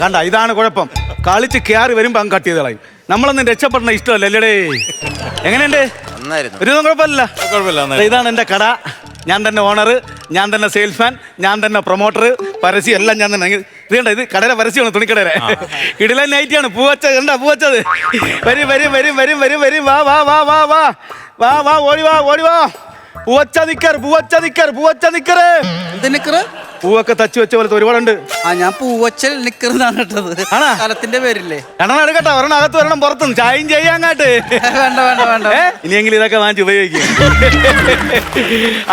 കണ്ട ഇതാണ് കുഴപ്പം. കളിച്ച് കയറി വരുമ്പോ അങ്ങ് കട്ട് ചെയ്ത് കളയും. നമ്മളൊന്നും രക്ഷപ്പെടണ ഇഷ്ടമല്ല അല്ലേടേ. എങ്ങനെയുണ്ട്? ഒരു കുഴപ്പമില്ല. ഇതാണ് എന്റെ കട. ഞാൻ തന്നെ ഓണർ, ഞാൻ തന്നെ സെയിൽസ്മാൻ, ഞാൻ തന്നെ പ്രൊമോട്ടർ, പരസ്യം എല്ലാം ഞാൻ തന്നെ. ഇത് കണ്ട, ഇത് കടയുടെ പരസ്യമാണ്, തുണിക്കടയുടെ. കിടിലൻ നൈറ്റിയാണ്. പൂവച്ചത് കണ്ട, പൂവച്ചത്. വരും വരും വരും വരും വരും വരും. വാ വാ വാ വാ വാ വാ വാ ഓടി വാ ഓടി വാ. പൂവച്ച നിക്കർ, പൂവച്ച നിക്കർ, പൂവച്ച നിക്കറ്. എന്ത് നിക്കറ്? പൂവൊക്കെ തച്ചു വെച്ച പോലത്തെ ഒരുപാടുണ്ട്. ഞാൻ പൂവച്ചൽ നിക്കറിനാണ് ഇട്ടത്. സ്ഥലത്തിന്റെ പേരില്ലേ? എണ്ണം എടുക്കട്ടെ, ഒരെണ്ണം അകത്ത് ഒരെണ്ണം പുറത്തും ചായയും ചെയ്യാങ്ങാട്ട്. വേണ്ട വേണ്ട വേണ്ട. ഇനിയെങ്കിലും ഇതൊക്കെ വാങ്ങിച്ച് ഉപയോഗിക്കും.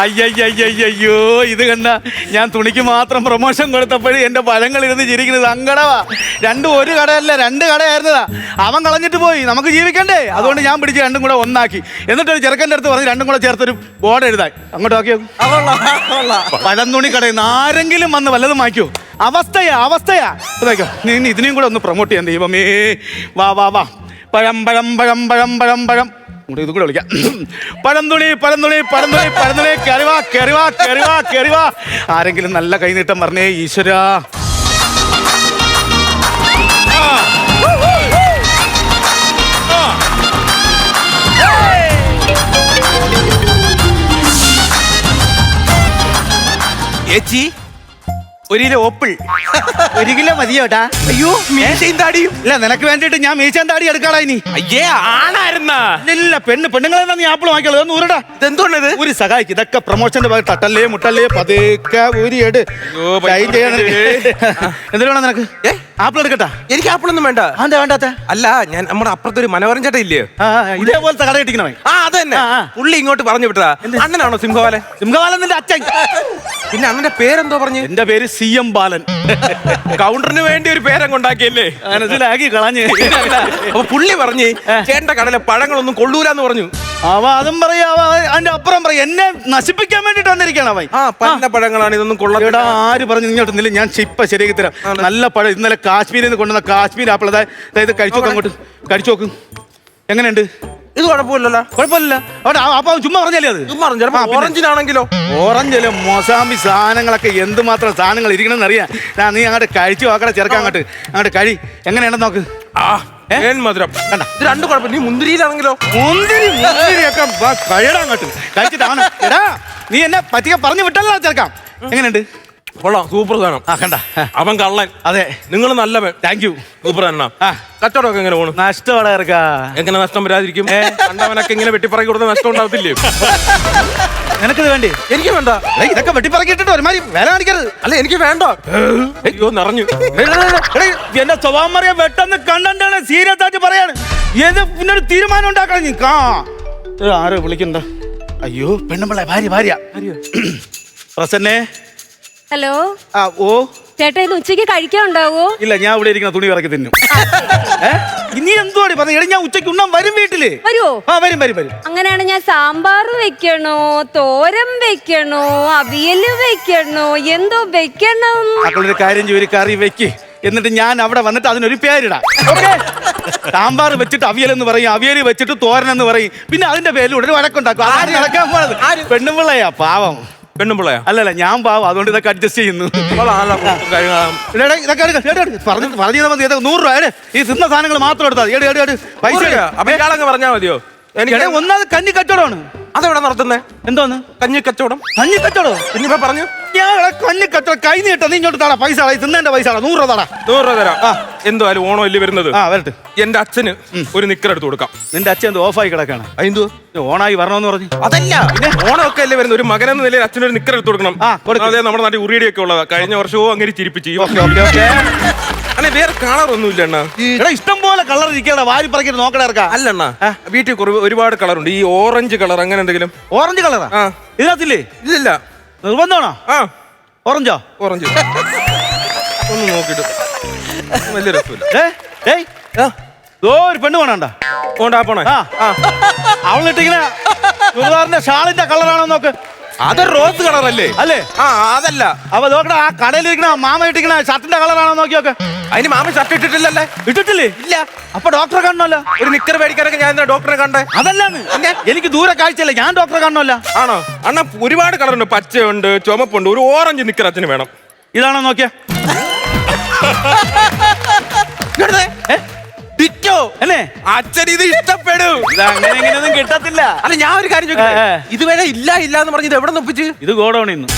അയ്യോ ഇത് കണ്ട, ഞാൻ തുണിക്ക് മാത്രം പ്രൊമോഷൻ കൊടുത്തപ്പോഴും എന്റെ പഴങ്ങൾ ഇരുന്ന് ചിരിക്കുന്നത് സങ്കടവാ. രണ്ടും ഒരു കടയല്ല, രണ്ട് കടയായിരുന്നതാ. അവൻ കളഞ്ഞിട്ട് പോയി, നമുക്ക് ജീവിക്കണ്ടേ? അതുകൊണ്ട് ഞാൻ പിടിച്ച് രണ്ടും കൂടെ ഒന്നാക്കി. എന്നിട്ടൊരു ചെറുക്കൻ്റെ അടുത്ത് പറഞ്ഞ് രണ്ടും കൂടെ ചേർത്തൊരു ബോർഡ് എഴുതാൻ. അങ്ങോട്ട് നോക്കിയോ, പഴം തുണി കടയിൽ ആരെങ്കിലും വന്ന് വല്ലതും വാങ്ങിക്കോ? അവസ്ഥയാ അവസ്ഥയാ. ഇതാക്കോ, നീ ഇതിനെയും കൂടെ ഒന്ന് പ്രൊമോട്ട് ചെയ്യാൻ. ദൈവമേ, വാ വാ വാ. പഴം പഴം പഴം പഴം പഴം പഴം. ഇത് കൂടെ വിളിക്കാം. പഴംതുണി പഴംതുണി പഴംതുണി പഴംതുണി. കയറിവാ കയറിവാ കയറിവാ കയറിവാ. ആരെങ്കിലും നല്ല കൈനീട്ടം പറഞ്ഞേ ഈശ്വരാ. ചേച്ചി, ഒരു കിലോ ഓപ്പിൾ. 1 കിലോ മതിയോട്ടാ? അയ്യോ, മീശയും താടിയും. ഇല്ല, നിനക്ക് വേണ്ടിട്ട് ഞാൻ മീശയും താടി എടുക്കാടാ ഇനി. അയ്യേ, ആണായിരുന്ന? ഇല്ല, പെണ്ണുങ്ങളെ നീ ആപ്പിൾ വാങ്ങിക്കോളൂ. ഒന്ന് ഊരടാ. ഇതെന്തോണത്? ഒരു സഹായിക്കും. ഇതൊക്കെ പ്രൊമോഷന്റെ ഭാഗം. തട്ടല്ലേ മുട്ടല്ലേ പതുക്കെ ഊരിയെട്. എന്തിനാണ് നിനക്ക്? ആപ്പിൾ എടുക്കട്ടാ? എനിക്ക് ആപ്പിളൊന്നും വേണ്ട. വേണ്ടാത്ത? അല്ല, ഞാൻ നമ്മുടെ അപ്പുറത്തൊരു മനോഹരൻ ചേട്ടൻ ഇല്ലയോ, ഇതേപോലത്തെ കട കിട്ടിക്കണേ. അത് തന്നെ. പുള്ളി ഇങ്ങോട്ട് പറഞ്ഞു വിട്ടതാ. അണ്ണനാണോ സിംഹവാലൻ? സിംഹവാലൻ നിന്റെ അച്ഛൻ. പിന്നെ അണ്ണന്റെ പേരെന്തോ പറഞ്ഞു? എന്റെ പേര് CM ബാലൻ. കൗണ്ടറിന് വേണ്ടി ഒരു പേരങ്ങ് ഉണ്ടാക്കിയല്ലേ? മനസ്സിലാക്കി കളഞ്ഞ്. അപ്പൊ പുള്ളി പറഞ്ഞു ചേട്ടന്റെ കടയിലെ പഴങ്ങളൊന്നും കൊള്ളൂലെന്ന് പറഞ്ഞു. അതും പറയാ, അതിന്റെ അപ്പുറം പറയാ. എന്നെ നശിപ്പിക്കാൻ വേണ്ടിട്ട് വന്നിരിക്കണം അവൻ. പല പഴങ്ങളാണ്, ഇതൊന്നും കൊള്ളാ. ആര് പറഞ്ഞു ഇങ്ങോട്ട് നില്ല? ഞാൻ ഇപ്പൊ ശരിയാക്കി തരാം. നല്ല പഴം. ഇന്നലെ കാശ്മീരിൽ നിന്ന് കൊണ്ടുവന്ന കാശ്മീർ ആപ്പിൾ. അതായത് കഴിച്ചു നോക്ക്, അങ്ങോട്ട് കഴിച്ചു നോക്ക്. എങ്ങനെയുണ്ട്? ഇത് കുഴപ്പമില്ലല്ലോ. കുഴപ്പമില്ല. അവിടെ അപ്പൊ ചുമ്മാ പറഞ്ഞല്ലേ അത്? ഓറഞ്ചിനാണെങ്കിലോ? ഓറഞ്ചില് മൊസാമ്പി സാധനങ്ങളൊക്കെ എന്തുമാത്രം സാധനങ്ങൾ ഇരിക്കണമെന്ന് അറിയാം. നീ അങ്ങോട്ട് കഴിച്ചു നോക്കട ചെറുക്കാൻ. അങ്ങോട്ട് കഴി. എങ്ങനെയാണെന്ന് നോക്ക്. മധുരം കണ്ട. ഇത് രണ്ടു കുഴപ്പം. നീ മുന്തിരിയിലാണെങ്കിലോ? മുന്തിരിയൊക്കെ കഴിയടാ അങ്ങോട്ട്. കഴിച്ചിട്ടാണ് എടാ നീ എന്നെ പറ്റിയ പറഞ്ഞു വിട്ടല്ലോ ചെറുക്കാം. എങ്ങനെയുണ്ട്? കൊള്ളാം, സൂപ്പർ സാധനം. കണ്ട, അവൻ കള്ളൻ. അതെ, നിങ്ങൾ നല്ലവൻ. Thank you. സൂപ്പർ തന്നെ. കച്ചവടമൊക്കെ എങ്ങനെ പോണു? നഷ്ടമാണ് ഇറക്കാ. എങ്ങനെ നഷ്ടം വരാതിരിക്കും? കണ്ടവനൊക്കെ ഇങ്ങനെ വെട്ടിപ്പറക്കി കൊടുത്ത നഷ്ടം ഉണ്ടാവത്തില്ലേ? നിനക്കിത് വേണ്ടേ? എനിക്ക് വേണ്ട. ഇതൊക്കെ വെട്ടിപ്പറക്കിട്ടിട്ട് ഒരുമാതിരി വില കാണിക്കരുത്. അല്ല, എനിക്ക് വേണ്ട. അയ്യോ, നിറഞ്ഞു. എന്റെ സ്വഭാവം പറയാ. പെട്ടെന്ന് കണ്ടാണ് സീരിയസ് ആയിട്ട് പറയാണ്. ഏത് പിന്നെ ഒരു തീരുമാനം ഉണ്ടാക്കണം നീ. ആരോ വിളിക്കണ്ട. അയ്യോ, പെണ്ണുമ്പിള്ള ഭാര്യ. പ്രസന്നെ. ഹലോ. ഓ ചേട്ടാ, ഇന്ന് ഉച്ചയ്ക്ക് കഴിക്കാനുണ്ടാവോ? ഇല്ല, ഞാൻ ഇവിടെ ഇരിക്കുന്ന തുണി ഇറക്കി തിന്നും. ഇനി എന്തുവാടി പറഞ്ഞ? ഞാൻ ഉച്ചയ്ക്ക് ഉണ്ണാൻ വരും വീട്ടില്. വരുവോ? വരും വരും വരും. അങ്ങനെയാണ്. ഞാൻ സാമ്പാർ വെക്കണോ, തോരൻ വെക്കണോ, അവിയല് വെക്കണോ, എന്തോ വെക്കണം? മക്കളൊരു കാര്യം ചെയ്യും, കറി വെക്ക്. എന്നിട്ട് ഞാൻ അവിടെ വന്നിട്ട് അതിനൊരു പേരിടാം. സാമ്പാർ വെച്ചിട്ട് അവിയലെന്ന് പറയും, അവിയല് വെച്ചിട്ട് തോരൻ എന്ന് പറയും. പിന്നെ അതിന്റെ പേരിലൂടെ ഒരു വഴക്കുണ്ടാക്കും. ആര് നടക്കാൻ പോണത്? പെണ്ണുമ്പിള്ളയാ, പാവം. പെണ്ണുമ്പിള്ളയാ? അല്ലല്ല, ഞാൻ പാവം. അതുകൊണ്ട് ഇതൊക്കെ അഡ്ജസ്റ്റ് ചെയ്യുന്നു. പറഞ്ഞു 100 രൂപ. ഈ തിന്ന സാധനങ്ങൾ മാത്രം എടുത്താൽ പൈസ പറഞ്ഞാൽ മതിയോ? ഒന്നാമത് കഞ്ഞി കച്ചവടമാണ്. അതെവിടെ നടത്തുന്നേ? എന്തോന്ന് കഞ്ഞി കച്ചവടം? കഞ്ഞി കച്ചവടം ഇനിയിപ്പോ പറഞ്ഞു. ഞാൻ കഞ്ഞി കച്ചവടം കൈ നീട്ടോ. നീ ഇങ്ങോട്ട് തടാ പൈസ. തിന്നേന്റെ പൈസ 100 രൂപ തടാ. 100 രൂപ തരാം. എന്തായാലും ഓണം അല്ലേ വരുന്നത്? വരട്ടെ. എന്റെ അച്ഛന് ഒരു നിക്കർ എടുത്ത് കൊടുക്കാം. നിന്റെ അച്ഛൻ എന്തോ ഓഫായി കിടക്കാണ്. അതെന്തോ ഓണായി വരണമെന്ന് പറഞ്ഞു. അതല്ല, പിന്നെ ഓണമൊക്കെ അല്ലേ വരുന്നത്. ഒരു മകനെന്ന നിലയിൽ അച്ഛനൊരു നിക്കർ എടുത്ത് കൊടുക്കണം. അതെ, നമ്മുടെ നാട്ടിൽ ഉറിയടിയൊക്കെ ഉള്ളതാ. കഴിഞ്ഞ വർഷവും അങ്ങനെ ചിരിപ്പിച്ചു. അല്ലെ, വേറെ കളറൊന്നും ഇല്ല അണ്ണാ. ഇഷ്ടം പോലെ കളർ ഇരിക്കണ. വാരി പറക്കിട്ട് നോക്കണ ഇറക്കാം. അല്ല അണ്ണാ, വീട്ടിൽ ഒരുപാട് കളറുണ്ട്. ഈ ഓറഞ്ച് കളർ അങ്ങനെ എന്തെങ്കിലും? ഓറഞ്ച് കളറാ ഇതിനകത്തില്ലേ? ഇല്ല. നിർബന്ധമാണോ? ഓറഞ്ചോ? ഓറഞ്ച് ഒന്ന് നോക്കിട്ട് വലിയ രസമില്ല. ഒരു പെണ്ണ് വേണണ്ട പോണേ. അവളിട്ടിങ്ങനെ ചുരിദാറിന്റെ ഷാളിന്റെ കളറാണോ നോക്ക്. അത് റോസ് കളറല്ലേ? അല്ലേ? അതല്ല. അപ്പൊ നോക്കണ ആ കടയിലിരിക്കണ മാമ ഇട്ടിക്കണ ഷർട്ടിന്റെ കളറാണോ നോക്കിയോക്കെ. അതിന് മാമ ഷർട്ട് ഇട്ടിട്ടില്ലല്ലേ? ഇട്ടിട്ടില്ലേ? ഇല്ല. അപ്പൊ ഡോക്ടറെ കാണണമല്ലോ. ഒരു നിക്കർ മേടിക്കാനൊക്കെ ഞാൻ ഡോക്ടറെ കണ്ടേ. അതല്ലാന്ന് എനിക്ക് ദൂരെ കാഴ്ചയല്ലേ, ഞാൻ ഡോക്ടറെ കാണണമല്ല. ആണോ? അണ്ണാ, ഒരുപാട് കളറുണ്ട്. പച്ചയുണ്ട്, ചുമപ്പുണ്ട്. ഒരു ഓറഞ്ച് നിക്കർ അച്ഛന് വേണം. ഇതാണോ നോക്കിയ? ഡിറ്റോ അല്ലേ? അച്ഛൻ ഇത് ഇഷ്ടപ്പെടും. ഇത് അങ്ങനെ ഇങ്ങനെയൊന്നും കിട്ടത്തില്ല. അല്ല ഞാൻ ഒരു കാര്യം ചോദിക്കട്ടെ, ഇതുവരെ ഇല്ല ഇല്ല എന്ന് പറഞ്ഞത് എവിടെ നിന്ന് ഒപ്പിച്ച്? ഇത് ഗോഡൌണിൽ നിന്ന്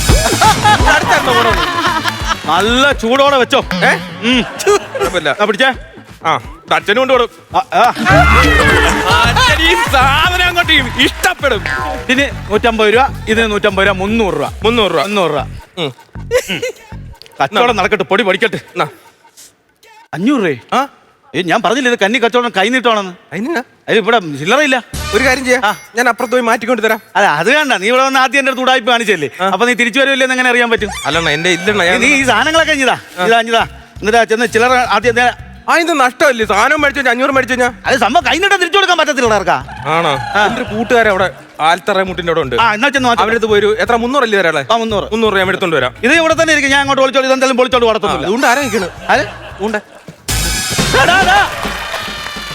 അടുത്തായിരുന്നോ ഗോഡൗൺ? നല്ല ചൂടോടെ വെച്ചോ. കുഴപ്പമില്ല. പിടിച്ചേ. ആ അച്ഛനും കൊണ്ട് കൊടുക്കും. അച്ഛൻ ഈ സാധനം അങ്ങോട്ട് ഇഷ്ടപ്പെടും. ഇതിന് 150 രൂപ, ഇതിന് 150 രൂപ, 300 രൂപ. 300 രൂപ. 300 രൂപ. കച്ചവടം നടക്കട്ടെ, പൊടി പഠിക്കട്ടെ. 500 രൂപ. ആ ഞാൻ പറഞ്ഞില്ല ഇത് കന്നി കച്ചവടം കൈ നീട്ടമാണെന്ന്. അതിനാ അത് ഇവിടെ ചില്ലറയില്ല. ഒരു കാര്യം ചെയ്യാം, ഞാൻ അപ്പുറത്ത് പോയി മാറ്റിക്കൊണ്ട് തരാം. അതെ, അത് വേണ്ട. നീ ഇവിടെ വന്ന് ആദ്യം എന്റെ അടുത്ത് ഉടായ്പ കാണിച്ചല്ലേ, അപ്പൊ നീ തിരിച്ചു വരുമല്ലോ എങ്ങനെ അറിയാൻ പറ്റും? അല്ലണ്ണ എന്റെ ഇല്ലണ്ണ, നീ ഈ സാധനങ്ങളൊക്കെ ഇതാ എന്നിട്ടാ ചെന്ന് ചില്ലറ ആദ്യം അതിന് നഷ്ടമല്ലേ? സാധനം മേടിച്ചു 500 മേടിച്ചു കഴിഞ്ഞാൽ അത് സംഭവം കൈ നീട്ടാൻ തിരിച്ചു കൊടുക്കാൻ പറ്റത്തില്ല. ആണോ? എന്റെ കൂട്ടുകാരെ അവിടെ ആൽത്തറ മുട്ടിന്റെ അവിടെ ഉണ്ട്. എന്നാ ചെന്ന് അവരുടെ അടുത്ത് പോയി എത്ര 300 അല്ലേ തരാളെ? 300 രൂപ എടുത്തോണ്ട് വരാം. ഇത് ഇവിടെ തന്നെ ഇരിക്കും. ഞാൻ അങ്ങോട്ട് വിളിച്ചോളൂ. ഇതെന്തായാലും പൊളിച്ചോണ്ട് വളർത്തുന്നില്ല. അതുകൊണ്ട് ആരാ നിൽക്കണ്? ഉണ്ട്.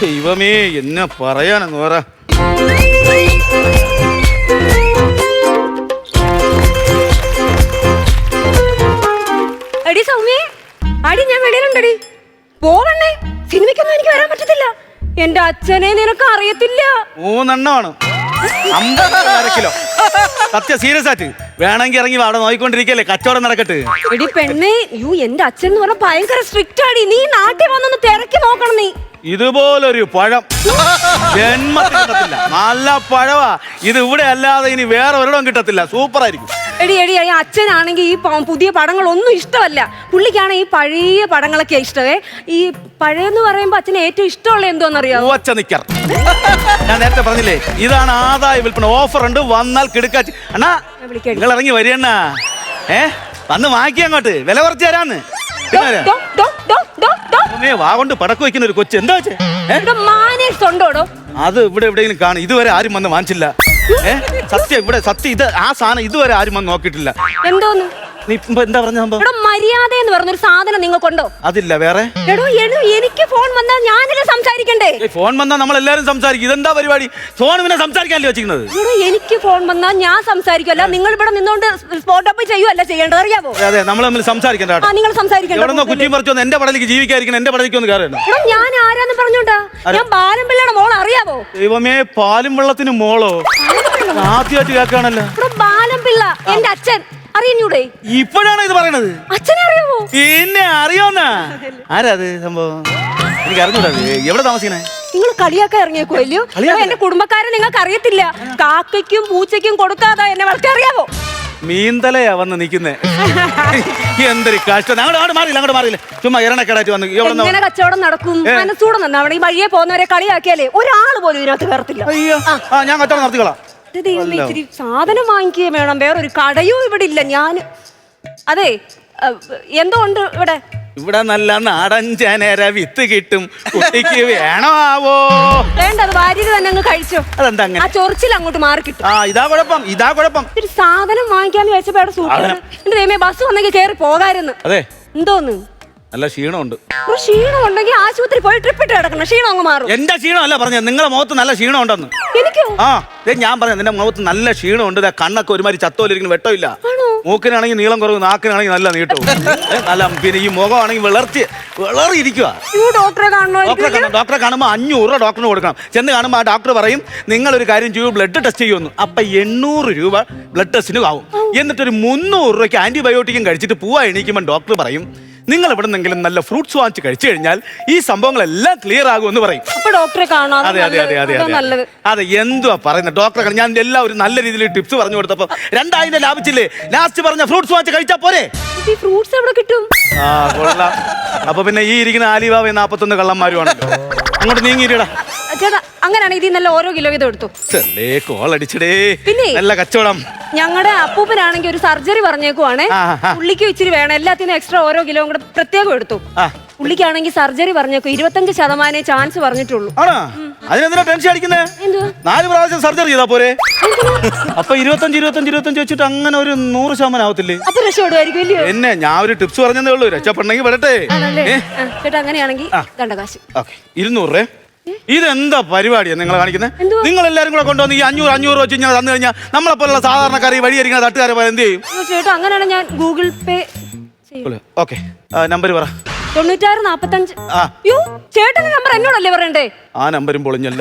ദൈവമേ, എന്നെ പറയാനെന്ന് പറ. എടി സൗമ്യേ, അടി ഞാൻ വെളിയിലുണ്ടടി. പോവണ്ണേ, സിനിമയ്ക്കൊന്നും എനിക്ക് വരാൻ പറ്റത്തില്ല. എന്റെ അച്ഛനെ നിനക്ക് അറിയത്തില്ല. 3 എണ്ണമാണ് 50 കിലോ. സത്യം, സീരിയസ് ആയിട്ട് വേണമെങ്കിൽ ഇറങ്ങി അവിടെ നോയിക്കൊണ്ടിരിക്കല്ലേ, കച്ചവടം നടക്കട്ടെ. എടി പെണ്ണേ, എന്റെ അച്ഛൻ എന്ന് പറഞ്ഞ ഭയങ്കര സ്ട്രിക്റ്റ് ആടി. നീ നാട്ടിൽ വന്നൊന്ന് തിരക്കി നോക്കണം. നീ ഇതുപോലൊരു പഴം ജന്മത്തിൽ കിട്ടത്തില്ല. നല്ല പഴവാ ഇത്. ഇവിടെ അല്ലാതെ ഇനി വേറെ ഒരിടവും കിട്ടത്തില്ല. സൂപ്പർ ആയിരിക്കും. എടി അച്ഛനാണെങ്കിൽ ഈ പുതിയ പടങ്ങളൊന്നും ഇഷ്ടമല്ല. പുള്ളിക്കാണെങ്കിൽ ഈ പഴയ പടങ്ങളൊക്കെ ഇഷ്ടമേ. ഈ പഴയെന്ന് പറയുമ്പോ അച്ഛന് ഏറ്റവും ഇഷ്ടമുള്ള എന്തോന്നറിയാമോ? പൂവച്ച നിക്കർ. ഞാൻ നേരത്തെ പറഞ്ഞില്ലേ, ഇതാണ് ആദായ വിൽപ്പന. ഓഫർ ഉണ്ട്, വന്നാൽ കിടക്കാച്ച്. അണ്ണാ നിങ്ങൾ ഇറങ്ങി വരികണ്ണ. വന്ന് വാങ്ങിക്കുക അങ്ങോട്ട്, വില കുറച്ച് തരാന്ന്. വാ കൊണ്ട് പടക്ക് വെക്കുന്ന ഒരു കൊച്ചു. എന്താ വെച്ചേ? അത് ഇവിടെ എവിടെയെങ്കിലും കാണും. ഇതുവരെ ആരും വന്ന് വാങ്ങിച്ചില്ല. സത്യം, ഇവിടെ സത്യം. ഇത് ആ സാധനം ഇതുവരെ ആരും വന്ന് നോക്കിയിട്ടില്ല. എന്തോന്ന് നീ ഇപ്പൊ എന്താ പറഞ്ഞ സംഭവം? മര്യാദ എന്ന് പറഞ്ഞൊരു സാധനം നിങ്ങൾക്കുണ്ടോ? അതില്ല. വേറെ എനിക്ക് ഫോൺ വന്നാൽ ഞാനല്ലേ സംസാരിക്കണ്ടേ? ഫോൺ വന്നാൽ നമ്മൾ എല്ലാരും സംസാരിക്കും. ഇതെന്താ പരിപാടി? ഫോൺ പിന്നെ സംസാരിക്കാനല്ലേ വെച്ചിരിക്കുന്നത്? എനിക്ക് ഫോൺ വന്നാൽ ഞാൻ സംസാരിക്കുമല്ല. നിങ്ങൾ ഇവിടെ നിന്നോണ്ട് സ്പോട്ട് അപ്പ് ചെയ്യുവല്ല ചെയ്യേണ്ടത്, അറിയാമോ? അതെ, നമ്മൾ തമ്മിൽ സംസാരിക്കണ്ട. നിങ്ങൾ സംസാരിക്കണ്ട. കുറ്റിയും പറിച്ചോന്ന് എന്റെ പടലേക്ക് ജീവിക്കാതിരിക്കണം. എന്റെ പടലേക്ക് ഒന്ന് കയറണം. ഞാൻ ആരാന്ന് പറഞ്ഞോണ്ടാ? ഞാൻ ബാലൻപിള്ളയുടെ മോൾ, അറിയാവോ? ദൈവമേ, പാലും വെള്ളത്തിന് മോളോ? ആദ്യമായിട്ട് കേൾക്കാണല്ലോ. ബാലൻപിള്ള എന്റെ അച്ഛൻ, അറിയൂടെ? ഇപ്പോഴാണ് ഇത് പറയണത്. അച്ഛനെ അറിയാമോ? എന്നെ അറിയോന്നാ? ആരാ അത് സംഭവം? എനിക്ക് അറിഞ്ഞൂടാ. എവിടെ താമസിക്കണേ? നിങ്ങൾ കളിയാക്കാൻ ഇറങ്ങിയേക്കോ? എന്റെ കുടുംബക്കാരെ നിങ്ങൾക്ക് അറിയത്തില്ല. കാക്കയ്ക്കും പൂച്ചയ്ക്കും കൊടുക്കാതെ എന്നെ വളർത്തി, അറിയാവോ? മീന്തലയാ വന്ന് നിക്കുന്നേ. എന്തൊരു കഷ്ടം. അങ്ങോട്ട് മാറിയില്ല. ചുമ്മാ ഇരണക്കെടാറ്റ് വന്ന് ഇങ്ങനെ കച്ചവടം നടക്കും. മനസ്സൂടെ നിന്ന് അവിടെ ഈ വഴിയെ പോകുന്നവരെ കളിയാക്കിയാലേ ഒരാള് പോലും ഇതിനകത്ത് കയറത്തില്ല. അയ്യോ, ഞാൻ കച്ചവടം നടത്തിക്കോളാം. ഇത്തിരി സാധനം വാങ്ങിക്കുകയും വേണം. വേറൊരു കടയും ഇവിടെ ഇല്ല. അതെ, എന്തോ ഉണ്ട് ഇവിടെ. ഇവിടെ നല്ല നാടൻ ചേനര വിത്ത് കിട്ടും. കുട്ടിക്ക് വേണോ ആവോ? വേണ്ട, അത് വാരിക തന്നെ അങ്ങ് കഴിച്ചോ. അതെന്താ അങ്ങനെ? ആ ചൊറിച്ചിൽ അങ്ങോട്ട് മാറി കിട്ടും. ഇതാ കുഴപ്പം. ഒരു സാധനം വാങ്ങിക്കാന്ന് വെച്ചപ്പോ അവിടെ സൂപ്പർ. എന്റെ ദൈവമേ, ബസ് വന്നെങ്കിൽ കേറി പോകായിരുന്നു. അതെ, എന്തോന്ന് നല്ല ക്ഷീണമുണ്ട്. ക്ഷീണം ഉണ്ടെങ്കിൽ ആശുപത്രി പോയി ട്രിപ്പ് ഇട്ട് കിടക്കണം. ക്ഷീണം അങ്ങ് മാറും. എന്റെ ക്ഷീണം അല്ല പറഞ്ഞത്, നിങ്ങളെ മുഖത്ത് നല്ല ക്ഷീണം ഉണ്ടെന്ന്. എനിക്കോ? ഞാൻ പറഞ്ഞു നിന്റെ മുഖത്ത് നല്ല ക്ഷീണമുണ്ട്. കണ്ണൊക്കെ ഒരുമാതിരി ചത്തോലിരിക്കുന്ന വെട്ടമില്ല. മൂക്കിനാണെങ്കിൽ നീളം കുറവ്, നാക്കിനാണെങ്കിൽ നല്ല നീട്ടവും. നല്ല പിന്നെ ഈ മുഖമാണെങ്കിൽ വിളറിയിരിക്കുക. ഡോക്ടറെ കാണുമ്പോൾ 500 രൂപ ഡോക്ടറിന് കൊടുക്കണം. ചെന്ന് കാണുമ്പോൾ ആ ഡോക്ടർ പറയും നിങ്ങളൊരു കാര്യം ചെയ്യൂ, ബ്ലഡ് ടെസ്റ്റ് ചെയ്യുമെന്ന്. അപ്പൊ 800 രൂപ ബ്ലഡ് ടെസ്റ്റിന് ആവും. എന്നിട്ടൊരു 300 രൂപയ്ക്ക് ആന്റിബയോട്ടിക്കും കഴിച്ചിട്ട് പോവാ എണീക്കുമ്പോൾ ഡോക്ടർ പറയും നിങ്ങൾ എവിടെ നിന്നെങ്കിലും നല്ല ഫ്രൂട്ട്സ് വാങ്ങിച്ച് കഴിച്ചു കഴിഞ്ഞാൽ ഈ സംഭവങ്ങളെല്ലാം ക്ലിയർ ആകുമെന്ന് പറയും. ഡോക്ടറെ കാണാം. അതെ, എന്തുവാ പറയുന്നത്? ഡോക്ടറെ ഞാൻ എല്ലാവരും നല്ല രീതിയിൽ ടിപ്സ് പറഞ്ഞു കൊടുത്തപ്പോ 2000 ലാഭിച്ചില്ലേ? ലാസ്റ്റ് പറഞ്ഞ ഫ്രൂട്ട്സ് വാങ്ങിച്ച് കഴിച്ചാ പോരെ? ഫ്രൂട്ട്സ് എവിടെ കിട്ടും? കൊള്ളാം. അപ്പൊ പിന്നെ ഈ ഇരിക്കുന്ന ആലിബാബ 41 കള്ളന്മാരുമാണ്. അങ്ങോട്ട് നീങ്ങിയിടാ ചേട്ടാ. അങ്ങനെയാണെങ്കിൽ ഇതിൽ നല്ല ഓരോ കിലോ വീതം എടുത്തു. കോളടിച്ചടേ. പിന്നെ നല്ല കച്ചവടം. ഞങ്ങളുടെ അപ്പൂപ്പനാണെങ്കിൽ ഒരു സർജറി പറഞ്ഞേക്കുവാണേ. പുള്ളിക്ക് ഇച്ചിരി വേണം. എല്ലാത്തിനും എക്സ്ട്രാ ഓരോ കിലോ കൂടെ പ്രത്യേകം എടുത്തു. പുള്ളിക്കാണെങ്കിൽ സർജറി പറഞ്ഞേക്കും. 25% ചാൻസ് പറഞ്ഞിട്ടുള്ളൂ. അതിനെന്തിനാ ടെൻഷൻ അടിക്കുന്നേ? 4 പ്രാവശ്യം സർജറി ചെയ്താ പോരെ? അപ്പൊ 25 വെച്ചിട്ട് അങ്ങനെ ഒരു 100% ആവത്തില്ലേ? അപ്പൊ രക്ഷപ്പെടുമായിരിക്കും. എന്നെ ഞാൻ ഒരു ടിപ്സ് പറഞ്ഞതേ ഉള്ളൂ. രക്ഷപ്പെടണമെങ്കിൽ വരട്ടെ ചേട്ടാ. അങ്ങനെയാണെങ്കിൽ കണ്ട കാശ് 200 രൂപ. ഇതെന്താ പരിപാടിയാണ് നിങ്ങൾ കാണിക്കുന്നത്? നിങ്ങൾ എല്ലാരും കൂടെ കൊണ്ടുവന്ന് ഈ 500 വെച്ച് ഞാൻ തന്നു കഴിഞ്ഞാൽ നമ്മളെ പോലുള്ള സാധാരണക്കാർ വഴിയായിരിക്കുന്ന തട്ടുകാരെ പോലെ എന്ത് ചെയ്യും? ചേട്ടാ, അങ്ങനെയാണ് ഞാൻ ഗൂഗിൾ പേ. ഓക്കെ, നമ്പർ പറ. 96 45. ആ. യ്യോ, ചേട്ടന്റെ നമ്പർ എന്നോടല്ലേ പറയണ്ടേ? ആ നമ്പരും പൊളിഞ്ഞല്ല.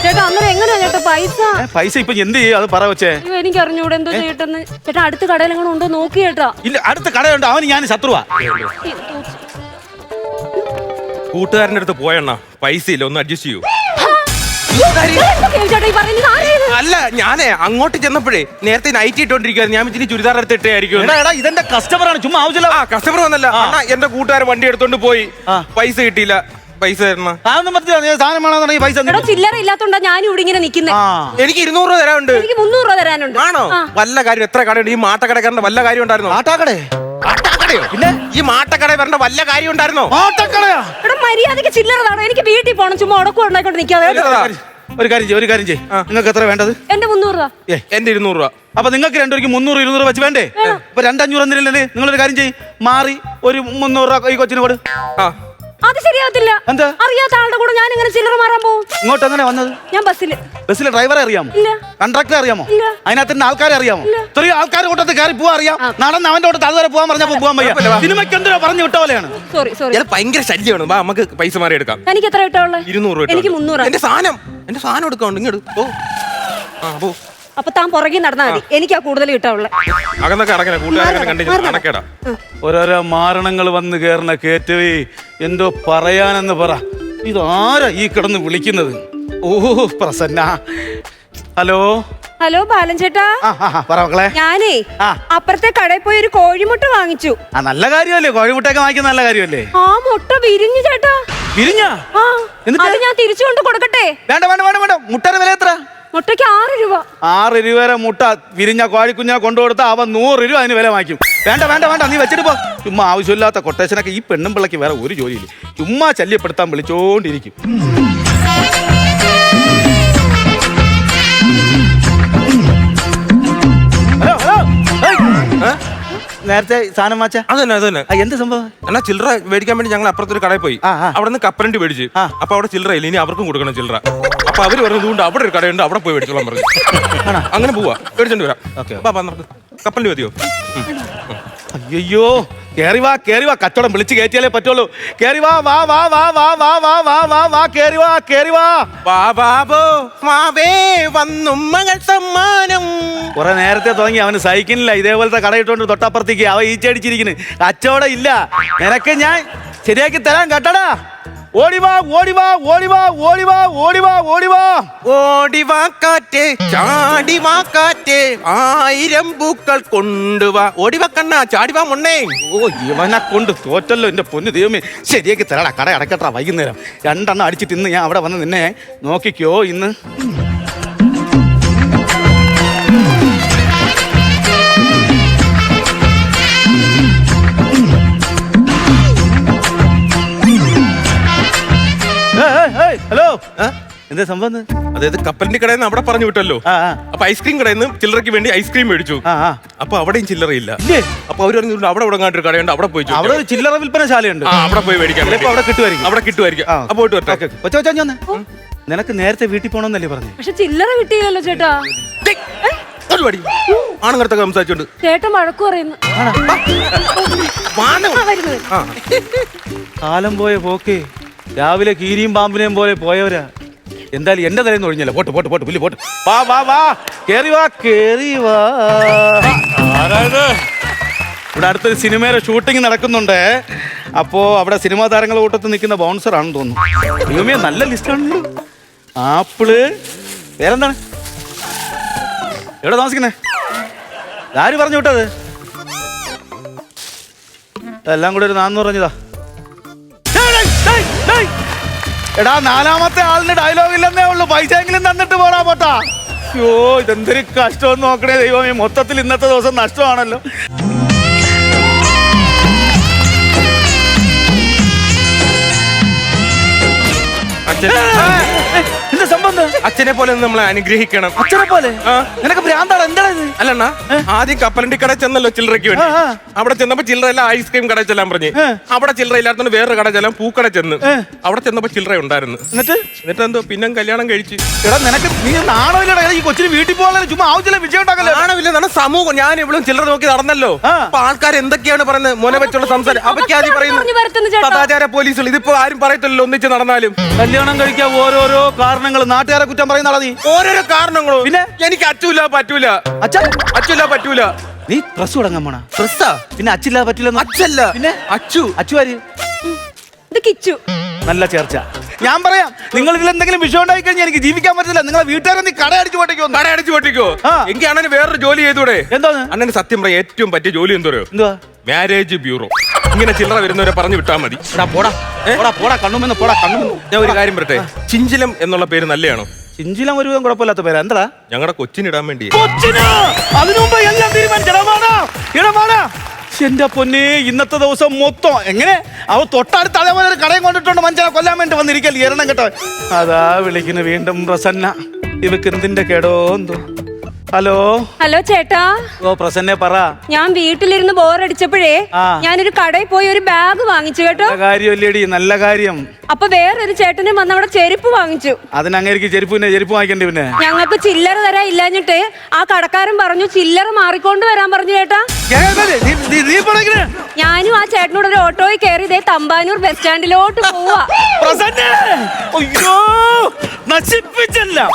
ചേട്ടാ അന്നേരം എങ്ങനെയാ ചേട്ടാ പൈസ? പൈസ ഇപ്പൊ എന്ത് ചെയ്യും അത് പറ വെച്ചേ. അയ്യോ, എനിക്ക് അറിഞ്ഞൂടെ എന്തോ ചേട്ടന്ന്. ചേട്ടാ അടുത്ത കടയിലെങ്ങനെ ഉണ്ടോ നോക്കി ചേട്ടാ. ഇല്ല, അടുത്ത കടയുണ്ട്, അവന് ഞാൻ ശത്രുവാ. കൂട്ടുകാരന്റെ അടുത്ത് പോയണ്ണ, പൈസ ഇല്ല, ഒന്ന് അഡ്ജസ്റ്റ് ചെയ്യൂ. ചേട്ടാ ഈ പറയുന്നത് ആരെയത്? അല്ല, ഞാനേ അങ്ങോട്ട് ചെന്നപ്പോഴേ നേരത്തെ നൈറ്റ് ഇട്ടോണ്ടിരിക്കുകയായിരുന്നു. ഞാൻ ഇച്ചിരി ചുരിദാർ എടുത്തിട്ടേ ആയിരിക്കും. എടാ ഇതെന്റെ കസ്റ്റമറാണ്, ചുമ്മാ ആവശ്യമില്ല. ആ കസ്റ്റമർ വന്നല്ല അണ്ണാ, എന്റെ കൂട്ടുകാരൻ വണ്ടി എടുത്തോണ്ട് പോയി. പൈസ കിട്ടിയില്ല, പൈസ തരണം. സാധനം വേണമെന്നുണ്ടെങ്കിൽ പൈസ എടാ ചില്ലറ ഇല്ലാത്തോണ്ടാ ഞാനും ഇവിടെ ഇങ്ങനെ നിക്കുന്നത്. എനിക്ക് 200 രൂപ തരാനുണ്ട്. എനിക്ക് 300 രൂപ തരാനുണ്ട്. ആണോ? വല്ല കാര്യം എത്ര കടയുണ്ട്? ഈ മാട്ടക്കടക്കാരന്റെ വല്ല കാര്യം ഉണ്ടായിരുന്നോ? ആട്ടാക്കടേ? മാട്ടക്കടയോ? പിന്നെ ഈ മാട്ടക്കട വരേണ്ട വല്ല കാര്യം ഉണ്ടായിരുന്നോ? ആട്ടക്കടയാ? എടാ മര്യാദക്ക് ചില്ലറ താണോ? എനിക്ക് വീട്ടിൽ പോകണം, ചുമ്മാ ഉടക്കും ഉണ്ടായിക്കൊണ്ട് നിൽക്കാതെ. ഒരു കാര്യം ചെയ്യ്. നിങ്ങൾക്ക് എത്ര വേണ്ടത്? എന്റെ 300 രൂപ. എന്റെ 200 രൂപ. അപ്പൊ നിങ്ങൾക്ക് രണ്ടുപേർക്ക് 300 200 വെച്ച് വേണ്ടേ? അപ്പൊ 200 എന്തിനല്ലേ? നിങ്ങളൊരു കാര്യം ചെയ്യ്, മാറി ഒരു 300 രൂപ ഈ കൊച്ചിന് കൊടു. ആ അത് ശരിയാവത്തില്ല. എന്താ? അറിയാത്ത ആളുടെ കൂടെ ഞാൻ ഇങ്ങനെ ചില്ലറ മാറാൻ പോകും. ഇങ്ങോട്ട് എങ്ങനെ വന്നത്? ഞാൻ ബസ്സില്. ബസ്സിലെ ഡ്രൈവറെ അറിയാമോ? ഇല്ല. കണ്ടക്ടറെ അറിയാമോ? ഇല്ല. അതിനകത്ത് ആൾക്കാരെ അറിയാമോ? ഇത്രയും ആൾക്കാർ കൂട്ടത്തിൽ കയറി പോവാൻ അറിയാം. നടന്ന് അവന്റെ കൂട്ടത്ത് അതുവരെ പോകാൻ പറഞ്ഞപ്പോ പോകാൻ വയ്യ. സിനിമയ്ക്ക് എന്തിനാ പറഞ്ഞു വിട്ട പോലെയാണ്. സോറി. ഇത് ഭയങ്കര ശല്യമാണ്. വാ നമുക്ക് പൈസ മാറി എടുക്കാം. എനിക്ക് എത്ര കിട്ടാവുള്ള? 200 രൂപ. എനിക്ക് 300. എന്റെ സാധനം എടുക്കാണ്ട് ഇങ്ങോട്ട് പോ. ആ പോ. അപ്പൊ താൻ പുറകെ നടന്നാൽ മതി. എനിക്കാ കൂടുതൽ കിട്ടാവുള്ള. അകന്നൊക്കെ അടക്കണ കൂട്ടുകാരനെ കണ്ടു അടക്കേടാ. ഓരോരോ മാരണങ്ങൾ വന്ന് കയറുന്ന കേറ്റവേ, എന്തോ പറയാനെന്ന് പറ. ഇതാരാ ഈ കിടന്ന് വിളിക്കുന്നത്? ഓ പ്രസന്ന. ഹലോ ഹലോ ബാലൻ ചേട്ടാ. പറ മക്കളെ. ഞാനേ അപ്പുറത്തെ കടയിൽ പോയി ഒരു കോഴിമുട്ട വാങ്ങിച്ചു. നല്ല കാര്യമല്ലേ, കോഴിമുട്ടയൊക്കെ വാങ്ങിക്കുന്ന നല്ല കാര്യമല്ലേ. ആ മുട്ട വിരിഞ്ഞു ചേട്ടാ. വിരിഞ്ഞാ? അത് ഞാൻ തിരിച്ചു കൊണ്ട് കൊടുക്കട്ടെ? വേണ്ട. മുട്ടയുടെ വില എത്ര? മുട്ടയ്ക്ക് 6 രൂപ. 6 രൂപ മുട്ട വിരിഞ്ഞ കോഴിക്കുഞ്ഞാ കൊണ്ടുകൊടുത്താൽ അവൻ 100 രൂപ അതിന് വില വാങ്ങിക്കും. വേണ്ട, നീ വെച്ചിട്ട് പോ. ചുമ്മാ ആവശ്യമില്ലാത്ത കൊട്ടേഷനൊക്കെ. ഈ പെണ്ണും പിള്ളക്ക് വേറെ ഒരു ജോലിയില്ല, ചുമ്മാ ശല്യപ്പെടുത്താൻ വിളിച്ചോണ്ടിരിക്കും. നേരത്തെ സാധനം വാച്ച അതന്നെ എന്ത് സംഭവം? എന്നാ ചില്ലറ മേടിക്കാൻ വേണ്ടി ഞങ്ങൾ അപ്പുറത്തൊരു കടയിൽ പോയി. അവിടെ നിന്ന് കപ്പലണ്ടി മേടിച്ച്. അപ്പൊ അവിടെ ചില്ലറ ഇല്ല, ഇനി അവർക്കും കൊടുക്കണം ചില്ലറ. അപ്പൊ അവര് പറഞ്ഞതുകൊണ്ട് അവിടെ ഒരു കടയുണ്ട്, അവിടെ പോയി മേടിച്ചോളാൻ പറഞ്ഞു. അങ്ങനെ പോവാ, മേടിച്ചോണ്ട് വരാം. നമുക്ക് കപ്പലണ്ടി മതിയോ? അയ്യോ, കേറി വാ. കച്ചവടം വിളിച്ച് കയറ്റിയാലേ പറ്റുള്ളൂ. കേറി വാ. കേറി വാ. മകൾ സമ്മാനം. കുറെ നേരത്തെ തുടങ്ങി അവന് സൈക്കിളില്ല, ഇതേപോലത്തെ കടയിട്ടോണ്ട് തൊട്ടപ്പുറത്തേക്ക് അവ ഈച്ചടിച്ചിരിക്കുന്നു. കച്ചവടം ഇല്ല. നിനക്ക് ഞാൻ ശരിയാക്കി തരാൻ കേട്ടടാ. ഓടിവാ കാറ്റേ, ചാടിവാ കാറ്റേ, 1000 പൂക്കൾ കൊണ്ടുവാ. ഓടിവാ കണ്ണാ, ചാടിവാ മുണ്ണേ. ഓ ഇവനെ കൊണ്ട് തോറ്റല്ലോ എന്റെ പൊന്നു ദൈവമേ. ശരിയാക്കി തരാടാ, കട അടക്കട്ടാ. വൈകുന്നേരം 2 എണ്ണം അടിച്ചിട്ട് ഇന്ന് ഞാൻ അവിടെ വന്ന് നിന്നെ നോക്കിക്കോ. ഇന്ന് ഹലോ, എന്താ സംഭവം? അതായത് കപ്പലിന്റെ കടയിൽ നിന്ന് അവിടെ പറഞ്ഞു വിട്ടല്ലോ. അപ്പൊ ഐസ്ക്രീം കടയിൽ നിന്ന് ചില്ലറയ്ക്ക് വേണ്ടി ഐസ്ക്രീം മേടിച്ചു. അപ്പൊ അവിടെയും ചില്ലറയില്ല. അപ്പൊ അവര് പറഞ്ഞു അവിടെ കണ്ടൊരു കടയുണ്ട്, അവിടെ പോയി. അവിടെ ഒരു ചില്ലറ വിൽപ്പനശാലയുണ്ട്, അവിടെ പോയി മേടിക്കാൻ. അവിടെ കിട്ടുമായിരിക്കും. അപ്പൊ പോയിട്ട് വരട്ടെ. നിനക്ക് നേരത്തെ വീട്ടിൽ പോകണമെന്നല്ലേ പറഞ്ഞു? പക്ഷെ ചില്ലറ കിട്ടിയല്ലോ ചേട്ടാ. ആണുങ്ങടുത്തൊക്കെ സംസാരിച്ചോണ്ട് ചേട്ടൻ വഴക്കു പറയുന്നു. കാലം പോയ പോക്കേ, രാവിലെ കീരിയും പാമ്പിനെയും പോലെ പോയവരാ. എന്തായാലും എന്റെ തലേന്ന് ഒഴിഞ്ഞല്ലോ. Pot പുല്ലി pot. വാ കേറി വാ. ഇവിടെ അടുത്തൊരു സിനിമയുടെ ഷൂട്ടിംഗ് നടക്കുന്നുണ്ട്. അപ്പോ അവിടെ സിനിമാ താരങ്ങളുടെ കൂട്ടത്തിൽ നിൽക്കുന്ന ബൗൺസർ ആണെന്ന് തോന്നുന്നു. ദൈവമേ, നല്ല ലിസ്റ്റാണല്ലോ. ആപ്പിള്, വേറെന്താണ്? എവിടെ താമസിക്കുന്നേ? ആര് പറഞ്ഞു വിട്ടത്? എല്ലാം കൂടെ ഒരു 400 പറഞ്ഞതാ. എടാ, 4ാമത്തെ ആളിന് ഡയലോഗ് ഇല്ലെന്നേ ഉള്ളൂ. പൈസ എങ്കിലും തന്നിട്ട് പോടാ പോട്ടാ. അയ്യോ, ഇതെന്തൊരു കഷ്ടമെന്ന് നോക്കണേ ദൈവമേ. മൊത്തത്തിൽ ഇന്നത്തെ ദിവസം നഷ്ടമാണല്ലോ. എന്താ സംഭവം? അച്ഛനെ പോലെ ഒന്ന് നമ്മളെ അനുഗ്രഹിക്കണം. അച്ഛനെ പോലെ നിനക്ക് ഭ്രാന്താണ്. എന്താണ് ഇത്? അല്ലണ്ണ, ആദ്യം കപ്പലണ്ടി കട ചെന്നല്ലോ ചില്ലറയ്ക്ക് വേണ്ടി. അവിടെ ചെന്നപ്പോ ചില്ലറ എല്ലാം ഐസ്ക്രീം കട ചെല്ലാൻ പറഞ്ഞ്. അവിടെ ചില്ലറ ഇല്ലാത്തോണ്ട് വേറൊരു കട ചെല്ലാൻ പൂക്കട ചെന്ന്. അവിടെ ചെന്നപ്പോ ചില്ലറ ഉണ്ടായിരുന്നു. എന്നിട്ട് എന്തോ പിന്നെ കല്യാണം കഴിച്ച്. എടാ നിനക്ക് നീ നാണമില്ലടാ ഈ കൊച്ചിന് വീട്ടിൽ പോകാൻ ചുമ്മാ ആവശ്യമില്ല വിജയം ഉണ്ടാക്കല്ലേ. ആണമില്ല, നമ്മുടെ സമൂഹം. ഞാൻ ഇവിടെ ചില്ലറ നോക്കി നടന്നല്ലോ. അപ്പൊ ആൾക്കാർ എന്തൊക്കെയാണ് പറയുന്നത്, മോനെ വെച്ചുള്ള സംസാരം അതൊക്കെയാദ്യം പറയുന്നത്. സദാചാര പോലീസുകൾ ഇതിപ്പോ ആരും പറയത്തില്ലല്ലോ ഒന്നിച്ച് നടന്നാലും. കല്യാണം കഴിക്കാൻ ഓരോരോ കാരണങ്ങൾ നാട്ടുകാരെ കുറ്റം പറയുന്നതാ നീ. ഓരോരോ കാരണങ്ങളോ? പിന്നെ എനിക്ക് അച്ഛല്ല പറ്റൂല. അച്ഛല്ല പറ്റൂല. നീ പ്രസ് തുടങ്ങാൻ പോണ? പ്രസ്സാ? പിന്നെ അച്ഛല്ല പറ്റൂല. അച്ഛല്ല പിന്നെ അച്ചു ആര്? ഇത് കിച്ചു. നല്ല ചേർച്ച. ഞാൻ പറയാം, നിങ്ങൾ ഇതിൽ എന്തെങ്കിലും വിഷയം ഉണ്ടായി കഴിഞ്ഞാൽ എനിക്ക് ജീവിക്കാൻ പറ്റില്ല. നിങ്ങളെ വീട്ടുകാരെ നീ കട അടിച്ചു പൊട്ടിക്കോ. കട അടിച്ചു പൊട്ടിക്കോ? എനിക്ക് അണ്ണന് വേറൊരു ജോലി ചെയ്തൂടെ? എന്താണ് അണ്ണന് സത്യം പറയാം ഏറ്റവും പറ്റിയ ജോലി എന്തോരോ? എന്തുവാ? Marriage bureau. ഇങ്ങനെ ചില്ലറ വരുന്നവരെ പറഞ്ഞു വിട്ടാൽ മതി. പോടാ കണ്ണുമെന്ന് പോടാ കണ്ണുമെന്ന്. ഞാൻ ഒരു കാര്യം പറയട്ടെ, ചിഞ്ചിലം എന്നുള്ള പേര് നല്ലതാണോ? ചിഞ്ചിലം ഒരുവിധം കുഴപ്പമില്ലാത്ത പേരാ. എന്താ? ഞങ്ങളുടെ കൊച്ചിനിടാൻ വേണ്ടി. അതിനുമുമ്പ് എല്ലാം തീരുമാനിച്ചു. എന്റെ പൊന്നെ, ഇന്നത്തെ ദിവസം മൊത്തം എങ്ങനെ അവ തൊട്ടടുത്ത് അതേപോലെ ഒരു കടയും കൊണ്ടിട്ടുണ്ട് മനുഷ്യനെ കൊല്ലാൻ വേണ്ടി വന്നിരിക്കൽ എരണം കേട്ടോ. അതാ വിളിക്കുന്നു വീണ്ടും പ്രസന്ന. ഇവക്ക് എന്തിന്റെ കേടോ എന്തോ. ഹലോ ഹലോ ചേട്ടാ. ഓ പ്രസന്നെ പറ. ഞാൻ വീട്ടിലിരുന്ന് ബോറടിച്ചപ്പോഴേ ഞാനൊരു കടയിൽ പോയി ഒരു ബാഗ് വാങ്ങിച്ചു കേട്ടോ. കാര്യമല്ലേടി, നല്ല കാര്യം. അപ്പൊ വേറൊരു ചേട്ടനും വന്ന് അവിടെ ചെരുപ്പ് വാങ്ങിച്ചു. അതിനങ്ങേക്ക് ചെരുപ്പ് വാങ്ങിക്കണ്ടേ? പിന്നെ ഞങ്ങൾക്ക് ചില്ലറ തരാൻ ഇല്ലാഞ്ഞിട്ട് ആ കടക്കാരൻ പറഞ്ഞു ചില്ലറ മാറിക്കൊണ്ട് വരാൻ പറഞ്ഞു ചേട്ടാ. ഞാനും ആ ചേട്ടനോട് ഒരു ഓട്ടോയിൽ കയറി ഇതേ തമ്പാനൂർ ബസ് സ്റ്റാൻഡിലോട്ട് പോവാ. നശിപ്പിച്ചല്ല